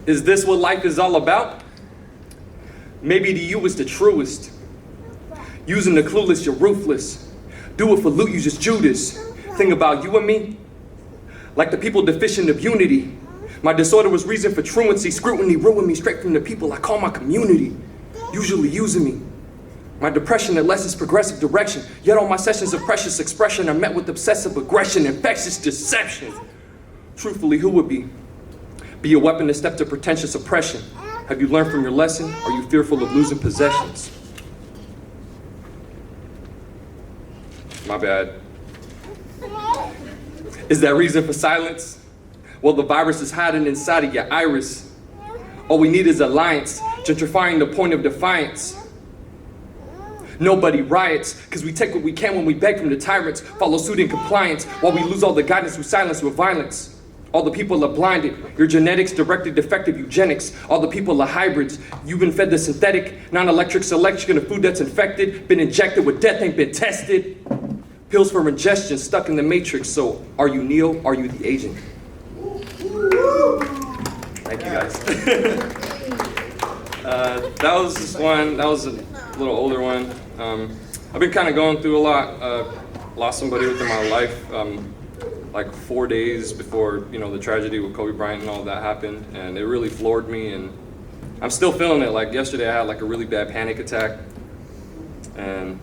Is this what life is all about? Maybe to you it's the truest. Using the clueless, you're ruthless. Do it for loot, you just Judas. Thing about you and me, like the people deficient of unity. My disorder was reason for truancy. Scrutiny ruined me straight from the people I call my community. Usually using me. My depression that lessens progressive direction. Yet all my sessions of precious expression are met with obsessive aggression, infectious deception. Truthfully, who would be a weapon to step to pretentious oppression? Have you learned from your lesson? Are you fearful of losing possessions? My bad. Is that reason for silence? Well, the virus is hiding inside of your iris. All we need is alliance, gentrifying the point of defiance. Nobody riots, because we take what we can when we beg from the tyrants, follow suit in compliance, while we lose all the guidance through silence with violence. All the people are blinded, your genetics directed defective eugenics. All the people are hybrids, you've been fed the synthetic, non-electric selection of food that's infected, been injected with death, ain't been tested. Pills for ingestion, stuck in the matrix, so are you Neo, are you the agent? Thank you guys. That was just one, that was a little older one. I've been kind of going through a lot. Lost somebody within my life like 4 days before, the tragedy with Kobe Bryant and all that happened, and it really floored me, and I'm still feeling it. Like yesterday I had like a really bad panic attack, and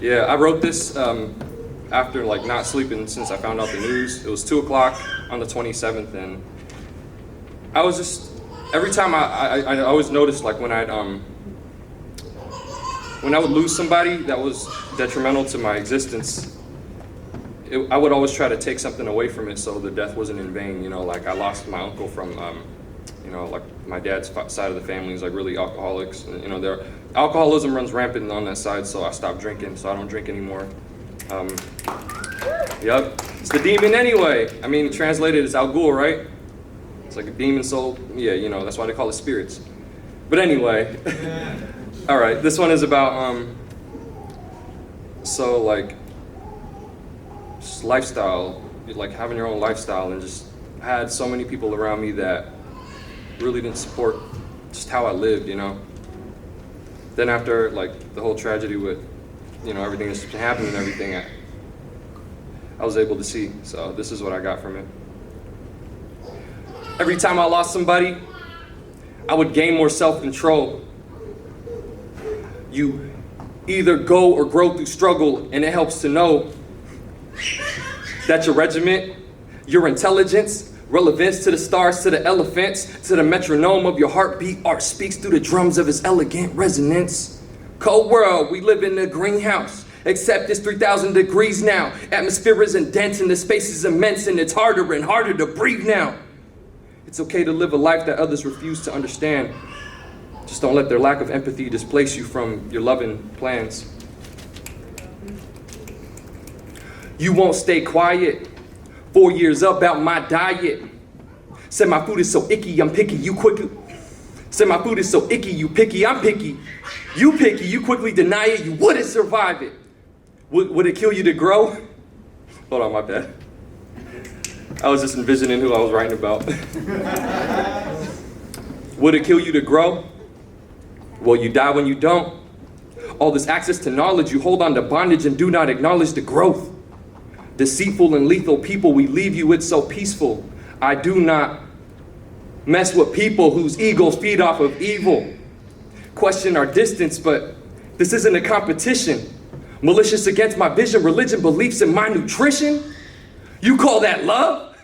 yeah, I wrote this after like not sleeping since I found out the news. It was 2 o'clock on the 27th, and I was just, every time I always noticed like when I would lose somebody that was detrimental to my existence, I would always try to take something away from it so the death wasn't in vain. Like I lost my uncle from, like my dad's side of the family is like really alcoholics. And, their alcoholism runs rampant on that side, so I stopped drinking, so I don't drink anymore. Yep, it's the demon anyway. I mean, translated it's Al Ghul, right? It's like a demon soul. Yeah, that's why they call it spirits. But anyway. All right, this one is about, so like, just lifestyle, like having your own lifestyle, and just had so many people around me that really didn't support just how I lived, Then after like the whole tragedy with, everything that's happened and everything, I was able to see, so this is what I got from it. Every time I lost somebody, I would gain more self-control. You either go or grow through struggle, and it helps to know that your regiment, your intelligence, relevance to the stars, to the elephants, to the metronome of your heartbeat, art speaks through the drums of its elegant resonance. Cold world, we live in a greenhouse, except it's 3,000 degrees now. Atmosphere isn't dense and the space is immense, and it's harder and harder to breathe now. It's okay to live a life that others refuse to understand. Just don't let their lack of empathy displace you from your loving plans. You won't stay quiet. 4 years up out my diet. Said my food is so icky, I'm picky, you quickly. Said my food is so icky, you picky, I'm picky. You picky, you quickly deny it, you wouldn't survive it. Would it kill you to grow? Hold on, my bad. I was just envisioning who I was writing about. Would it kill you to grow? Well, you die when you don't. All this access to knowledge, you hold on to bondage and do not acknowledge the growth. Deceitful and lethal people, we leave you with so peaceful. I do not mess with people whose egos feed off of evil. Question our distance, but this isn't a competition. Malicious against my vision, religion, beliefs, and my nutrition? You call that love?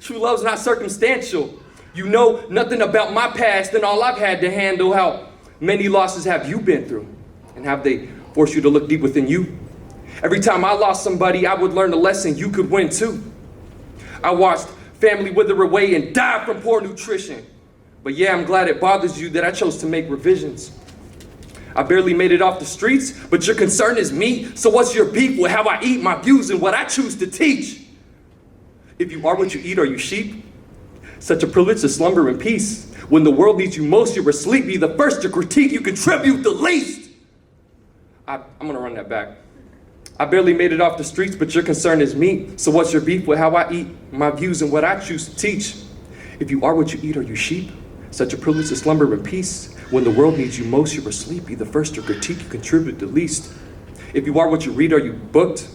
True love's not circumstantial. You know nothing about my past and all I've had to handle. How many losses have you been through? And have they forced you to look deep within you? Every time I lost somebody, I would learn a lesson you could win too. I watched family wither away and die from poor nutrition. But yeah, I'm glad it bothers you that I chose to make revisions. I barely made it off the streets, but your concern is me. So what's your beef with how I eat, my views, and what I choose to teach? If you are what you eat, are you sheep? Such a privilege to slumber in peace. When the world needs you most, you're asleep. Be the first to critique, you contribute the least. I'm gonna run that back. I barely made it off the streets, but your concern is me. So what's your beef with how I eat, my views, and what I choose to teach? If you are what you eat, are you sheep? Such a privilege to slumber in peace. When the world needs you most, you're asleep. Be the first to critique, you contribute the least. If you are what you read, are you booked?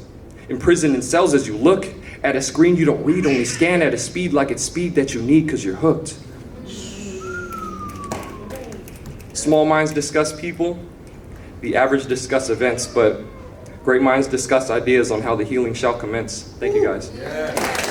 Imprisoned in cells as you look at a screen you don't read, only scan at a speed like it's speed that you need because you're hooked. Small minds discuss people, the average discuss events, but great minds discuss ideas on how the healing shall commence. Thank you guys.